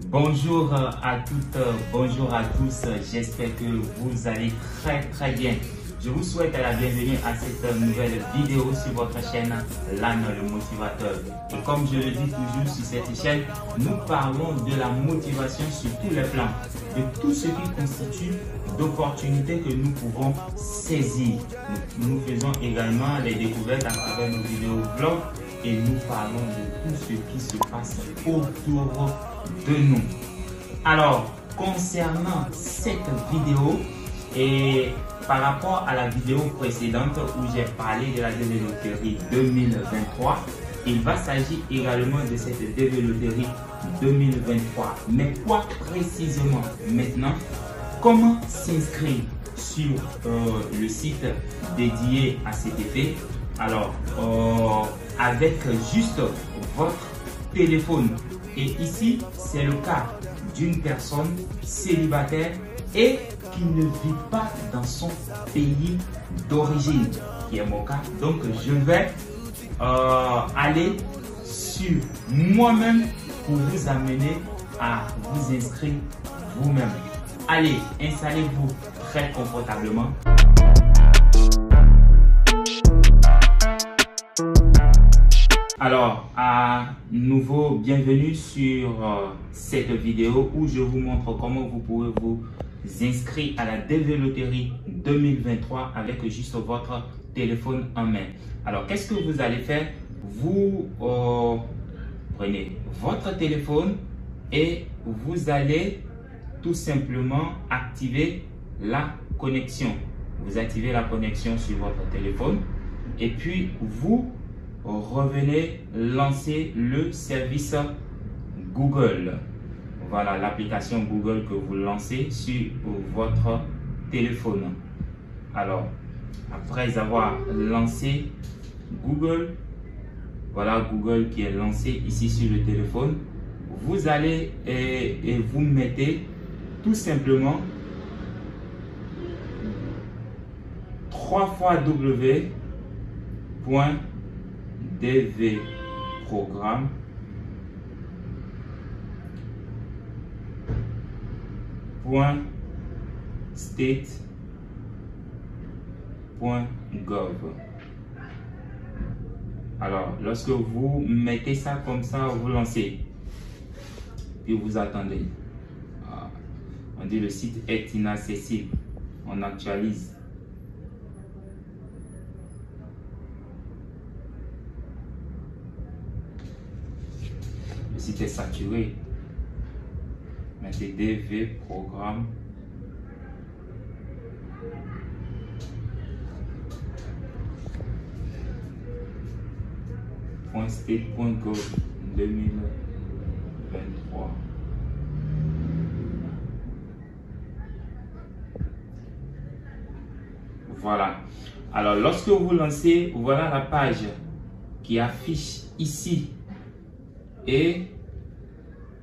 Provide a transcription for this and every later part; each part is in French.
Bonjour à toutes, bonjour à tous, j'espère que vous allez très bien. Je vous souhaite la bienvenue à cette nouvelle vidéo sur votre chaîne Lan le motivateur. Et comme je le dis toujours sur cette chaîne, nous parlons de la motivation sur tous les plans, de tout ce qui constitue d'opportunités que nous pouvons saisir. Nous faisons également les découvertes à travers nos vidéos vlogs et nous parlons de tout ce qui se passe autour de nous. Alors, concernant cette vidéo et par rapport à la vidéo précédente où j'ai parlé de la DV Loterie 2023, il va s'agir également de cette DV Loterie 2023. Mais quoi précisément maintenant? Comment s'inscrire sur le site dédié à cet effet? Alors, avec juste votre téléphone. Et ici, c'est le cas d'une personne célibataire et qui ne vit pas dans son pays d'origine, qui est mon cas. Donc, je vais aller sur moi-même pour vous amener à vous inscrire vous-même. Allez, installez-vous très confortablement. Alors, à nouveau, bienvenue sur cette vidéo où je vous montre comment vous pouvez vous inscrire à la DV Loterie 2023 avec juste votre téléphone en main. Alors, qu'est-ce que vous allez faire? Vous prenez votre téléphone et vous allez tout simplement activer la connexion. Vous activez la connexion sur votre téléphone et puis vous revenez lancer le service Google. Voilà l'application Google que vous lancez sur votre téléphone. Alors, après avoir lancé Google, voilà Google qui est lancé ici sur le téléphone, vous allez et vous mettez tout simplement 3 fois www.dvprogramme.state.gov. Alors, lorsque vous mettez ça comme ça, vous lancez, puis vous attendez. On dit le site est inaccessible. On actualise. Le site est saturé. Mettez DV programme. .state.gov 2023. Voilà. Alors, lorsque vous lancez, voilà la page qui affiche ici. Et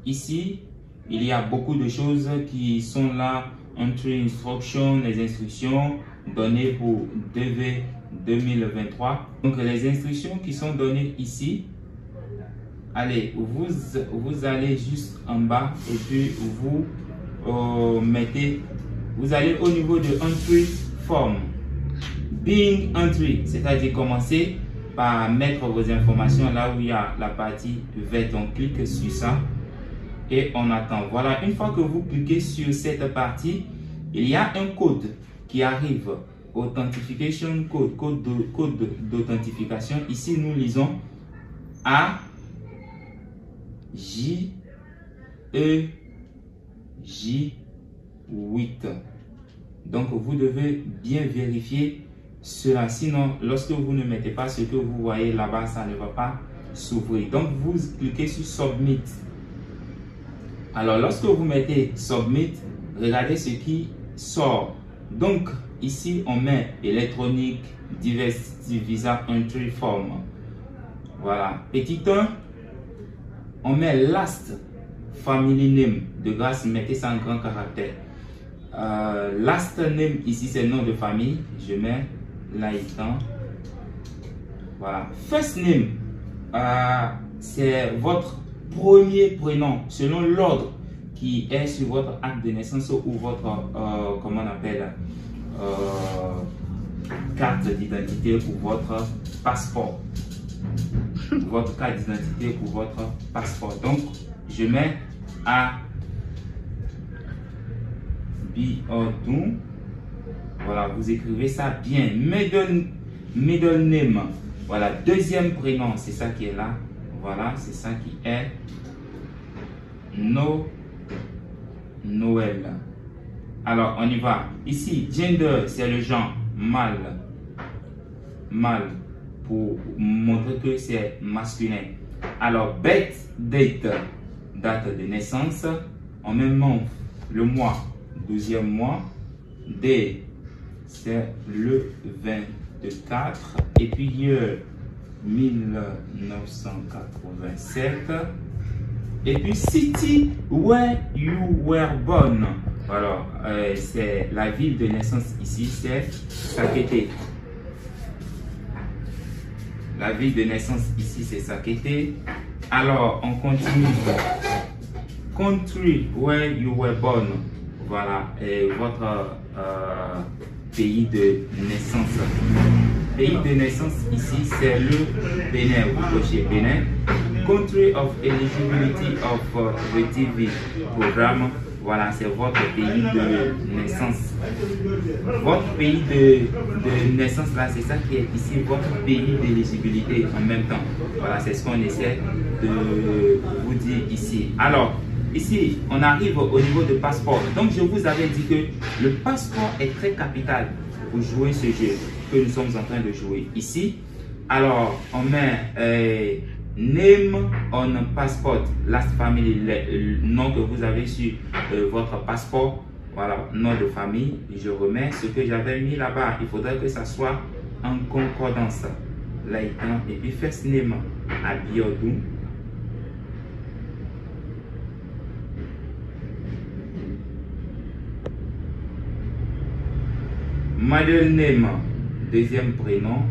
ici, il y a beaucoup de choses qui sont là. Entry instruction, les instructions données pour DV 2023. Donc, les instructions qui sont données ici. Allez, vous allez juste en bas et puis vous mettez, vous allez au niveau de Entry Form. Being Entry, c'est-à-dire commencer par mettre vos informations là où il y a la partie verte. On clique sur ça et on attend. Voilà, une fois que vous cliquez sur cette partie, il y a un code qui arrive. Authentication code, code d'authentification. Ici, nous lisons AJEJ8. Donc, vous devez bien vérifier cela. Sinon, lorsque vous ne mettez pas ce que vous voyez là-bas, ça ne va pas s'ouvrir. Donc, vous cliquez sur Submit. Alors, lorsque vous mettez Submit, regardez ce qui sort. Donc, ici, on met électronique, diversity, visa, entry form. Voilà. Petit 1, on met last family name. De grâce, mettez ça en grand caractère. Last name, ici, c'est nom de famille. Je mets Laïtan. Voilà. First name, c'est votre premier prénom selon l'ordre qui est sur votre acte de naissance ou votre, comment on appelle, carte d'identité ou votre passeport. Votre carte d'identité ou votre passeport. Donc, je mets à Biodun. Voilà, vous écrivez ça bien. Middle name. Voilà, deuxième prénom, c'est ça qui est là. Voilà, c'est ça qui est Noël. Alors, on y va. Ici, gender, c'est le genre mâle. Mâle, pour montrer que c'est masculin. Alors, birth date, date de naissance. En même temps, le mois, 12e mois. Day, c'est le 24. Et puis, year, 1987. Et puis, city where you were born. Alors, c'est la ville de naissance ici, c'est Sakété. La ville de naissance ici, c'est Sakété. Alors, on continue. Country where you were born. Voilà, votre pays de naissance. Pays de naissance ici, c'est le Bénin. Vous cochez Bénin. Country of eligibility of the TV programme. Voilà, c'est votre pays de naissance. Votre pays de naissance, là, c'est ça qui est ici, votre pays d'éligibilité en même temps. Voilà, c'est ce qu'on essaie de vous dire ici. Alors, ici, on arrive au niveau de passeport. Donc, je vous avais dit que le passeport est très capital pour jouer ce jeu que nous sommes en train de jouer ici. Alors, on met name on passport, last family, le nom que vous avez sur votre passeport. Voilà, nom de famille. Je remets ce que j'avais mis là-bas. Il faudrait que ça soit en concordance. Là, et puis first name à Biodun. Middle name, deuxième prénom,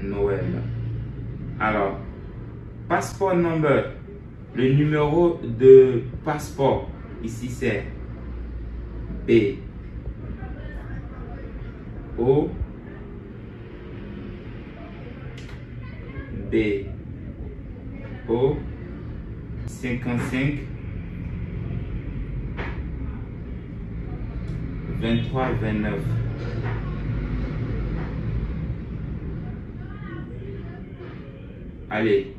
Noël. Alors, passeport number, le numéro de passeport, ici c'est B O B O 55 23 29. Allez.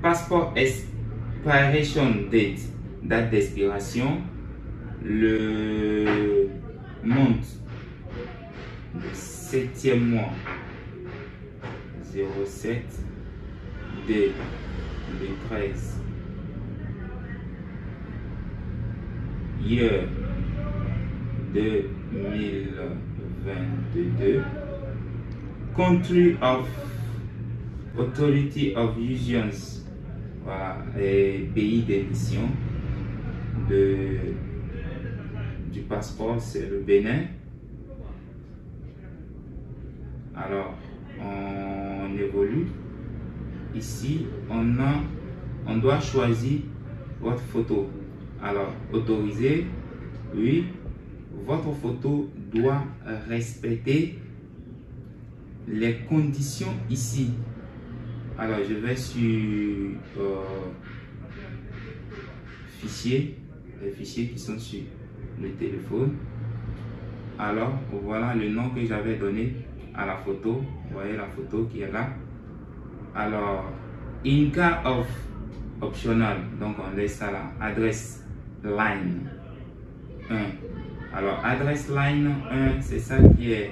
Passeport expiration date. Date d'expiration. Le month. Le 7e mois. 07. D. Le 13. Year. 2022. Country of Authority of Usance. Voilà, et pays d'émission du passeport, c'est le Bénin. Alors, on évolue. Ici, on doit choisir votre photo. Alors, autorisé, oui. Votre photo doit respecter les conditions ici. Alors, je vais sur fichiers, les fichiers qui sont sur le téléphone. Alors, voilà le nom que j'avais donné à la photo. Vous voyez la photo qui est là. Alors, in cas of optional, donc on laisse ça là. Adresse line 1. Alors, adresse line 1, c'est ça qui est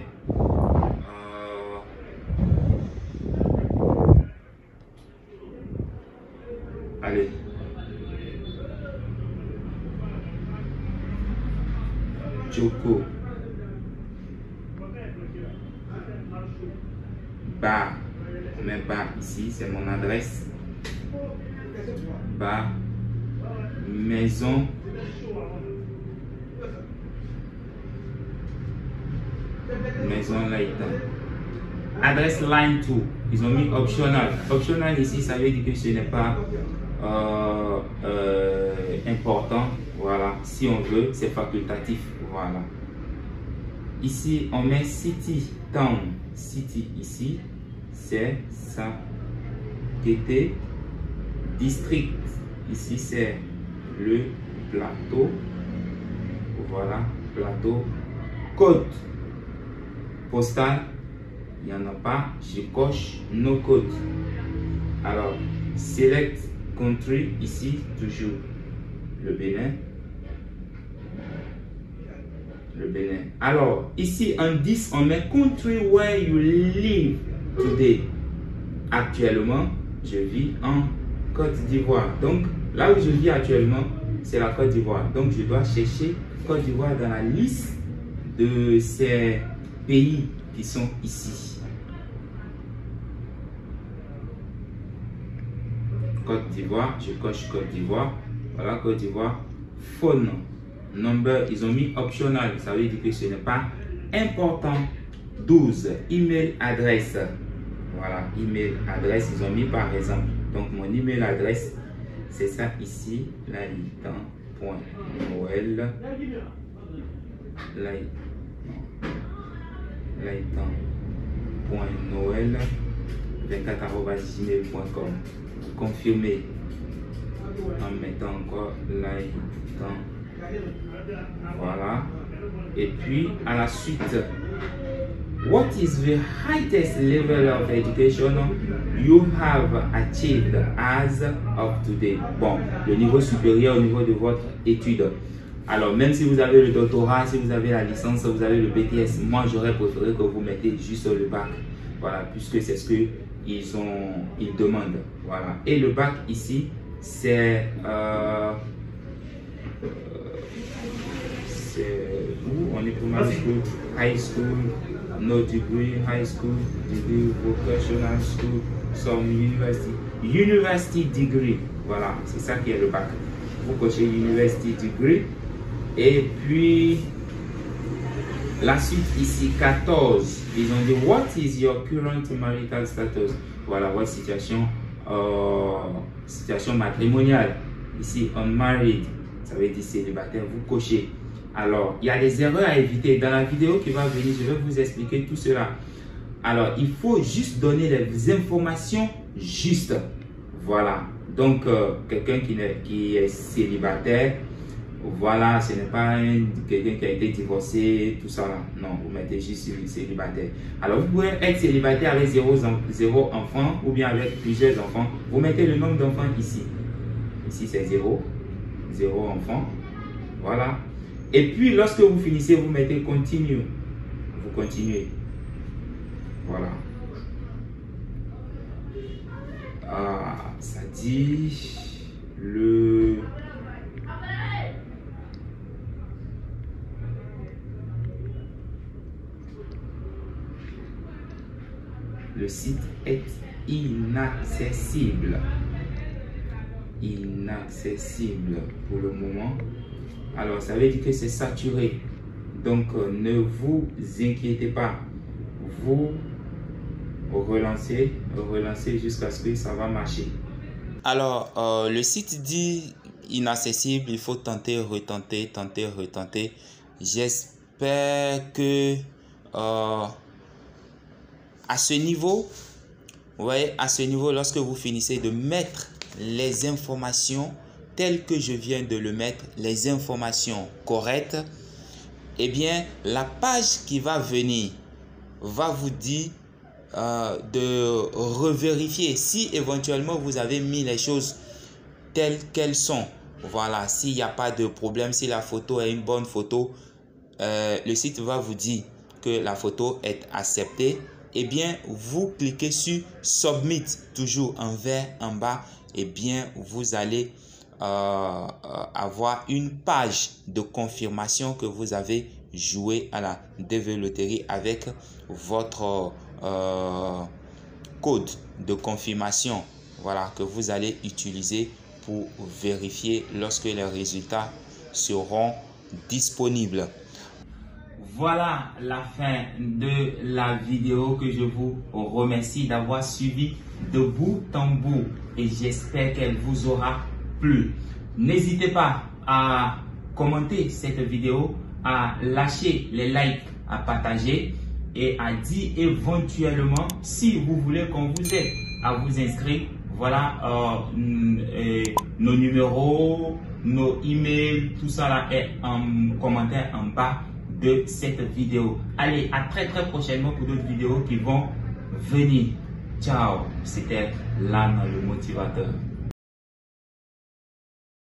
allez. Joko. Bar. On met bar ici, c'est mon adresse. Bar. Maison. Maison là. Adresse line 2. Ils ont mis optional. Optional ici, ça veut dire que ce n'est pas Si on veut, c'est facultatif. Voilà. Ici, on met city, town. City ici, c'est ça. Kété, district. Ici, c'est le plateau. Voilà, plateau. Code postal, il n'y en a pas. Je coche no code. Alors, select country, ici, toujours le Bénin. Le Bénin. Alors, ici, en 10, on met country where you live today. Actuellement, je vis en Côte d'Ivoire. Donc, là où je vis actuellement, c'est la Côte d'Ivoire. Donc, je dois chercher Côte d'Ivoire dans la liste de ces pays qui sont ici. Côte d'Ivoire, je coche Côte d'Ivoire. Voilà, Côte d'Ivoire. Phone number, ils ont mis optional, ça veut dire que ce n'est pas important. 12, email adresse. Voilà, email adresse, ils ont mis par exemple. Donc mon email adresse, c'est ça ici, laitan.noel, laitan.noel 24@gmail.com. Confirmer en mettant encore laitan. Voilà. Et puis à la suite, what is the highest level of education you have achieved as of today? Bon, le niveau supérieur au niveau de votre étude. Alors, même si vous avez le doctorat, si vous avez la licence, vous avez le BTS, moi j'aurais préféré que vous mettez juste le bac. Voilà, puisque c'est ce qu'ils demandent. Voilà. Et le bac ici, c'est où on est pour high school, no degree, high school, degree, vocational school, some university degree. Voilà, c'est ça qui est le bac. Vous cochez university degree. Et puis, la suite ici, 14. Ils ont dit, what is your current marital status? Voilà, votre situation, situation matrimoniale. Ici, unmarried, ça veut dire célibataire, vous cochez. Alors, il y a des erreurs à éviter. Dans la vidéo qui va venir, je vais vous expliquer tout cela. Alors, il faut juste donner les informations justes. Voilà. Donc, quelqu'un qui est célibataire, voilà, ce n'est pas quelqu'un qui a été divorcé, tout ça là. Non, vous mettez juste célibataire. Alors, vous pouvez être célibataire avec 0 enfants ou bien avec plusieurs enfants. Vous mettez le nombre d'enfants ici. Ici, c'est 0. 0 enfants. Voilà. Et puis, lorsque vous finissez, vous mettez continue. Vous continuez. Voilà. Ah, ça dit le site est inaccessible. Inaccessible pour le moment. Alors, ça veut dire que c'est saturé. Donc, ne vous inquiétez pas. Vous relancez jusqu'à ce que ça va marcher. Alors, le site dit inaccessible. Il faut tenter, retenter, tenter, retenter. J'espère que à ce niveau, vous voyez, à ce niveau, lorsque vous finissez de mettre les informations telles que je viens de le mettre, les informations correctes, eh bien, la page qui va venir va vous dire de revérifier si éventuellement vous avez mis les choses telles qu'elles sont. Voilà, s'il n'y a pas de problème, si la photo est une bonne photo, le site va vous dire que la photo est acceptée. Eh bien, vous cliquez sur Submit, toujours en vert en bas. Eh bien, vous allez avoir une page de confirmation que vous avez joué à la DV Loterie avec votre code de confirmation, voilà, que vous allez utiliser pour vérifier lorsque les résultats seront disponibles. Voilà la fin de la vidéo, que je vous remercie d'avoir suivi de bout en bout et j'espère qu'elle vous aura plu. N'hésitez pas à commenter cette vidéo, à lâcher les likes, à partager et à dire éventuellement si vous voulez qu'on vous aide à vous inscrire. Voilà nos numéros, nos emails, tout ça là est en commentaire en bas de cette vidéo. Allez, à très prochainement pour d'autres vidéos qui vont venir. Ciao, c'était Lana le motivateur.